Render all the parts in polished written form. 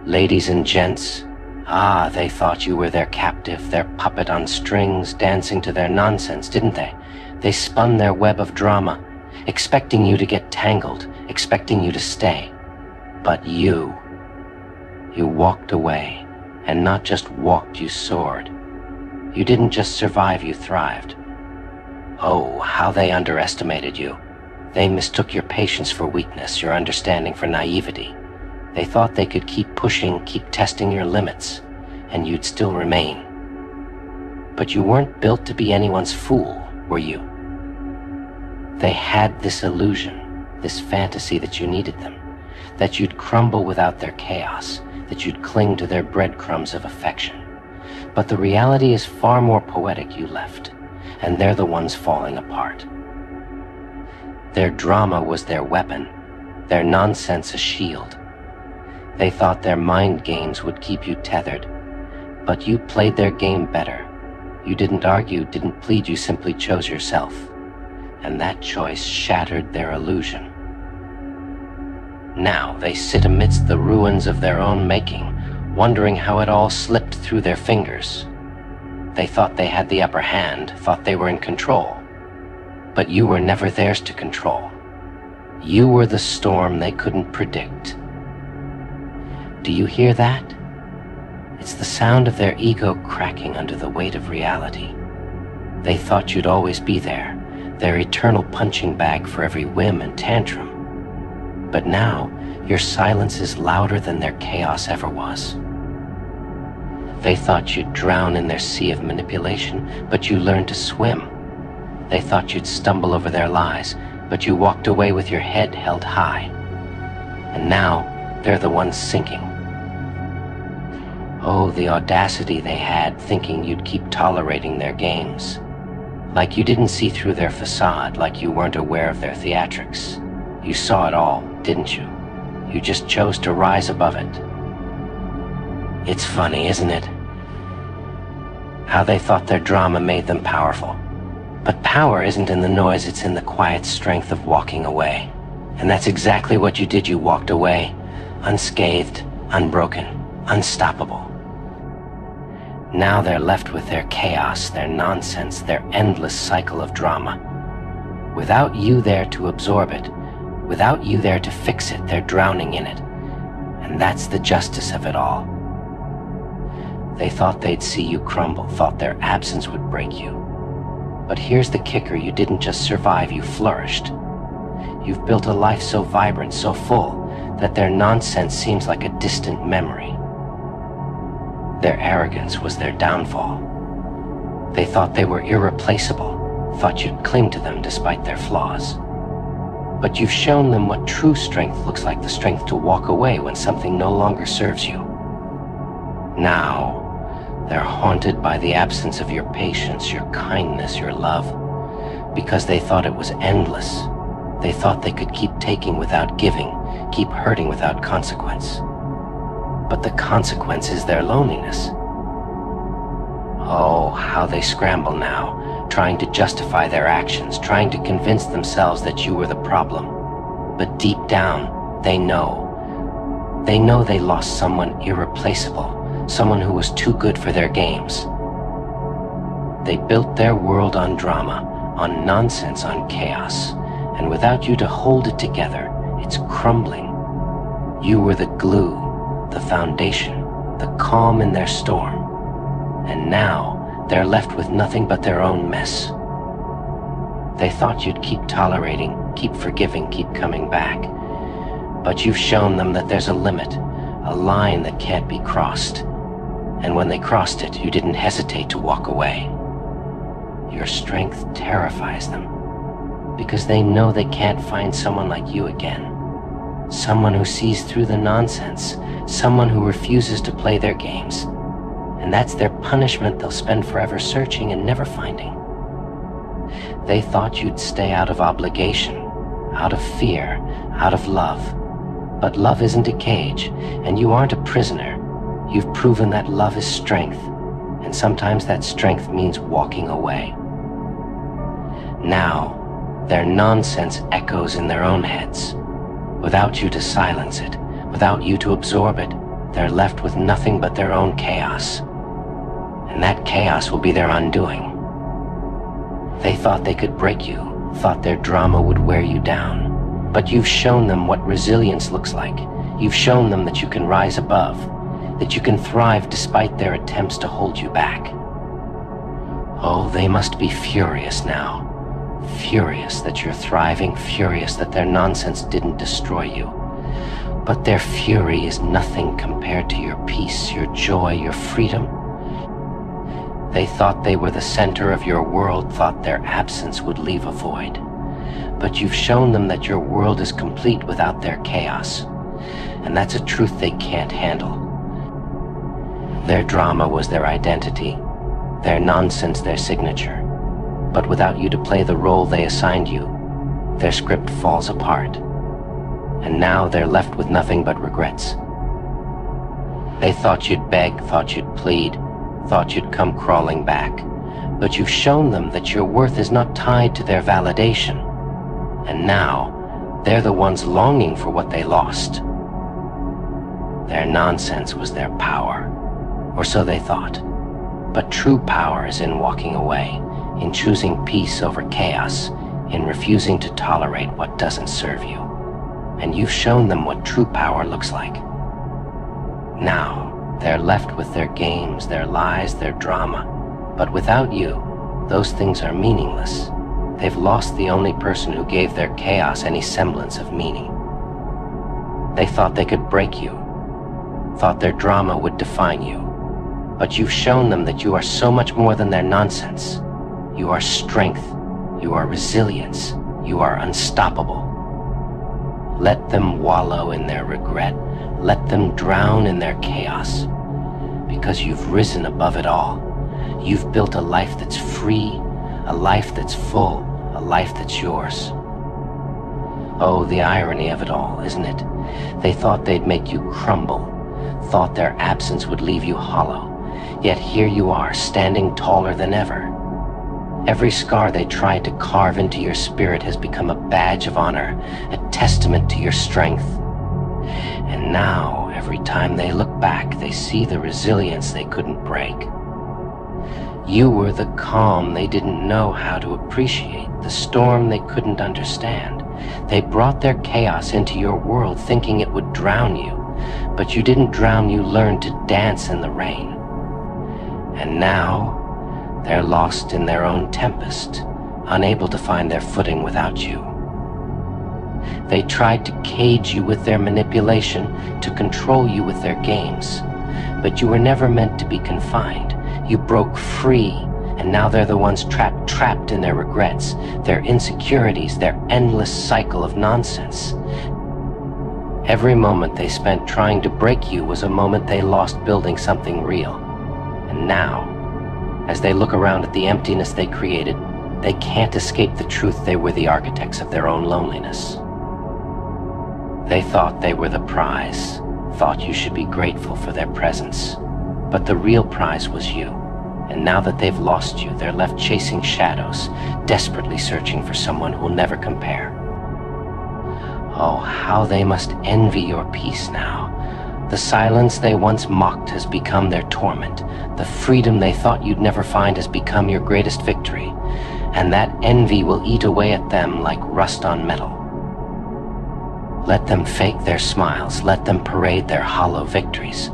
Ladies and gents, they thought you were their captive, their puppet on strings, dancing to their nonsense, didn't they? They spun their web of drama, expecting you to get tangled, expecting you to stay. But you walked away, and not just walked, you soared. You didn't just survive, you thrived. Oh, how they underestimated you. They mistook your patience for weakness, your understanding for naivety. They thought they could keep pushing, keep testing your limits, and you'd still remain. But you weren't built to be anyone's fool, were you? They had this illusion, this fantasy that you needed them, that you'd crumble without their chaos, that you'd cling to their breadcrumbs of affection. But the reality is far more poetic. You left, and they're the ones falling apart. Their drama was their weapon, their nonsense a shield. They thought their mind games would keep you tethered, but you played their game better. You didn't argue, didn't plead, you simply chose yourself. And that choice shattered their illusion. Now they sit amidst the ruins of their own making, wondering how it all slipped through their fingers. They thought they had the upper hand, thought they were in control. But you were never theirs to control. You were the storm they couldn't predict. Do you hear that? It's the sound of their ego cracking under the weight of reality. They thought you'd always be there, their eternal punching bag for every whim and tantrum. But now, your silence is louder than their chaos ever was. They thought you'd drown in their sea of manipulation, but you learned to swim. They thought you'd stumble over their lies, but you walked away with your head held high. And now, they're the ones sinking. Oh, the audacity they had, thinking you'd keep tolerating their games. Like you didn't see through their facade, like you weren't aware of their theatrics. You saw it all, didn't you? You just chose to rise above it. It's funny, isn't it? How they thought their drama made them powerful. But power isn't in the noise, it's in the quiet strength of walking away. And that's exactly what you did. You walked away, unscathed, unbroken, unstoppable. Now they're left with their chaos, their nonsense, their endless cycle of drama. Without you there to absorb it, without you there to fix it, they're drowning in it. And that's the justice of it all. They thought they'd see you crumble, thought their absence would break you. But here's the kicker, you didn't just survive, you flourished. You've built a life so vibrant, so full, that their nonsense seems like a distant memory. Their arrogance was their downfall. They thought they were irreplaceable, thought you'd cling to them despite their flaws. But you've shown them what true strength looks like, the strength to walk away when something no longer serves you. Now, they're haunted by the absence of your patience, your kindness, your love, because they thought it was endless. They thought they could keep taking without giving, keep hurting without consequence. But the consequence is their loneliness. Oh, how they scramble now, trying to justify their actions, trying to convince themselves that you were the problem. But deep down, they know. They know they lost someone irreplaceable, someone who was too good for their games. They built their world on drama, on nonsense, on chaos, and without you to hold it together, it's crumbling. You were the glue, the foundation, the calm in their storm. And now, they're left with nothing but their own mess. They thought you'd keep tolerating, keep forgiving, keep coming back. But you've shown them that there's a limit, a line that can't be crossed. And when they crossed it, you didn't hesitate to walk away. Your strength terrifies them, because they know they can't find someone like you again. Someone who sees through the nonsense, someone who refuses to play their games. And that's their punishment they'll spend forever searching and never finding. They thought you'd stay out of obligation, out of fear, out of love. But love isn't a cage, and you aren't a prisoner. You've proven that love is strength, and sometimes that strength means walking away. Now, their nonsense echoes in their own heads. Without you to silence it, without you to absorb it, they're left with nothing but their own chaos. And that chaos will be their undoing. They thought they could break you, thought their drama would wear you down. But you've shown them what resilience looks like. You've shown them that you can rise above, that you can thrive despite their attempts to hold you back. Oh, they must be furious now. Furious that you're thriving, furious that their nonsense didn't destroy you. But their fury is nothing compared to your peace, your joy, your freedom. They thought they were the center of your world, thought their absence would leave a void. But you've shown them that your world is complete without their chaos. And that's a truth they can't handle. Their drama was their identity, their nonsense their signature. But without you to play the role they assigned you, their script falls apart. And now they're left with nothing but regrets. They thought you'd beg, thought you'd plead, thought you'd come crawling back. But you've shown them that your worth is not tied to their validation. And now, they're the ones longing for what they lost. Their nonsense was their power, or so they thought. But true power is in walking away, in choosing peace over chaos, in refusing to tolerate what doesn't serve you. And you've shown them what true power looks like. Now, they're left with their games, their lies, their drama. But without you, those things are meaningless. They've lost the only person who gave their chaos any semblance of meaning. They thought they could break you, thought their drama would define you. But you've shown them that you are so much more than their nonsense. You are strength, you are resilience, you are unstoppable. Let them wallow in their regret, let them drown in their chaos. Because you've risen above it all. You've built a life that's free, a life that's full, a life that's yours. Oh, the irony of it all, isn't it? They thought they'd make you crumble, thought their absence would leave you hollow. Yet here you are, standing taller than ever. Every scar they tried to carve into your spirit has become a badge of honor, a testament to your strength. And now, every time they look back, they see the resilience they couldn't break. You were the calm they didn't know how to appreciate, the storm they couldn't understand. They brought their chaos into your world thinking it would drown you, but you didn't drown, you learned to dance in the rain. And now, they're lost in their own tempest, unable to find their footing without you. They tried to cage you with their manipulation, to control you with their games. But you were never meant to be confined. You broke free, and now they're the ones trapped in their regrets, their insecurities, their endless cycle of nonsense. Every moment they spent trying to break you was a moment they lost building something real. And now, as they look around at the emptiness they created, they can't escape the truth they were the architects of their own loneliness. They thought they were the prize, thought you should be grateful for their presence. But the real prize was you. And now that they've lost you, they're left chasing shadows, desperately searching for someone who'll never compare. Oh, how they must envy your peace now. The silence they once mocked has become their torment. The freedom they thought you'd never find has become your greatest victory. And that envy will eat away at them like rust on metal. Let them fake their smiles, let them parade their hollow victories.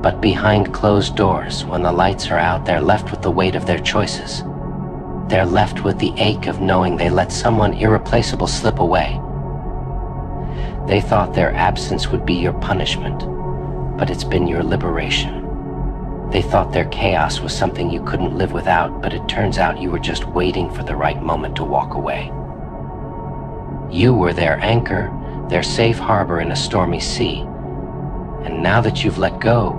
But behind closed doors, when the lights are out, they're left with the weight of their choices. They're left with the ache of knowing they let someone irreplaceable slip away. They thought their absence would be your punishment, but it's been your liberation. They thought their chaos was something you couldn't live without, but it turns out you were just waiting for the right moment to walk away. You were their anchor, their safe harbor in a stormy sea. And now that you've let go,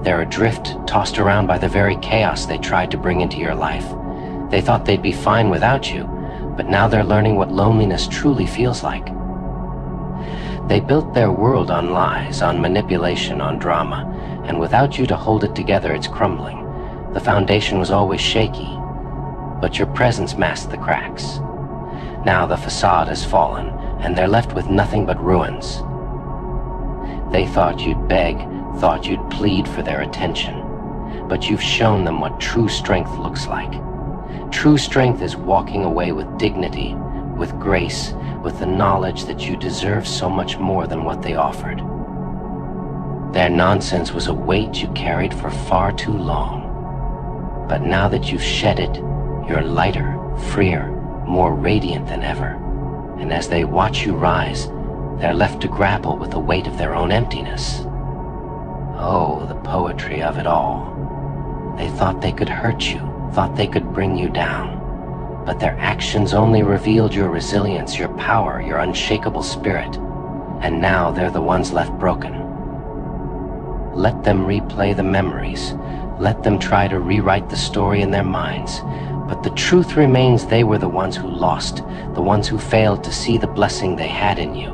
they're adrift, tossed around by the very chaos they tried to bring into your life. They thought they'd be fine without you, but now they're learning what loneliness truly feels like. They built their world on lies, on manipulation, on drama, and without you to hold it together, it's crumbling. The foundation was always shaky, but your presence masked the cracks. Now the facade has fallen, and they're left with nothing but ruins. They thought you'd beg, thought you'd plead for their attention. But you've shown them what true strength looks like. True strength is walking away with dignity, with grace, with the knowledge that you deserve so much more than what they offered. Their nonsense was a weight you carried for far too long. But now that you've shed it, you're lighter, freer, more radiant than ever. And as they watch you rise, they're left to grapple with the weight of their own emptiness. Oh, the poetry of it all. They thought they could hurt you, thought they could bring you down. But their actions only revealed your resilience, your power, your unshakable spirit. And now they're the ones left broken. Let them replay the memories. Let them try to rewrite the story in their minds. But the truth remains they were the ones who lost, the ones who failed to see the blessing they had in you.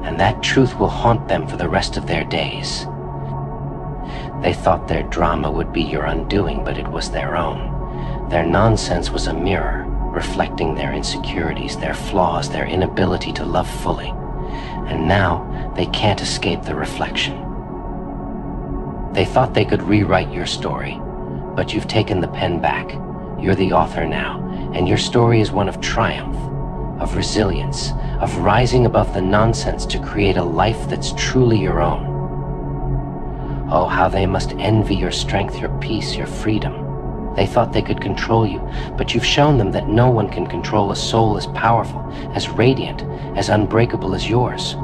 And that truth will haunt them for the rest of their days. They thought their drama would be your undoing, but it was their own. Their nonsense was a mirror, reflecting their insecurities, their flaws, their inability to love fully. And now they can't escape the reflection. They thought they could rewrite your story, but you've taken the pen back. You're the author now, and your story is one of triumph, of resilience, of rising above the nonsense to create a life that's truly your own. Oh, how they must envy your strength, your peace, your freedom. They thought they could control you, but you've shown them that no one can control a soul as powerful, as radiant, as unbreakable as yours.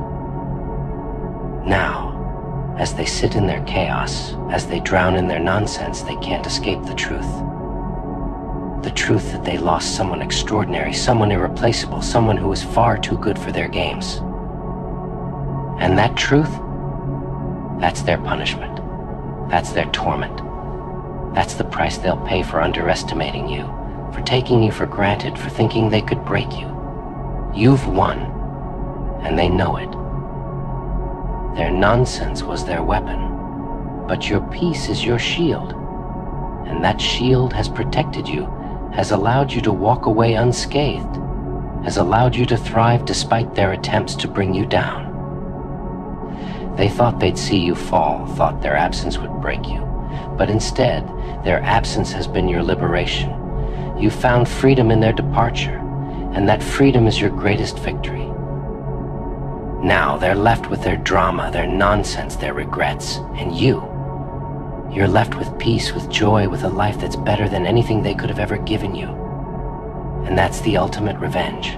Now, as they sit in their chaos, as they drown in their nonsense, they can't escape the truth. The truth that they lost someone extraordinary, someone irreplaceable, someone who was far too good for their games. And that truth, that's their punishment. That's their torment. That's the price they'll pay for underestimating you, for taking you for granted, for thinking they could break you. You've won, and they know it. Their nonsense was their weapon, but your peace is your shield. And that shield has protected you, has allowed you to walk away unscathed, has allowed you to thrive despite their attempts to bring you down. They thought they'd see you fall, thought their absence would break you, but instead, their absence has been your liberation. You found freedom in their departure, and that freedom is your greatest victory. Now they're left with their drama, their nonsense, their regrets, and you're left with peace, with joy, with a life that's better than anything they could have ever given you. And that's the ultimate revenge.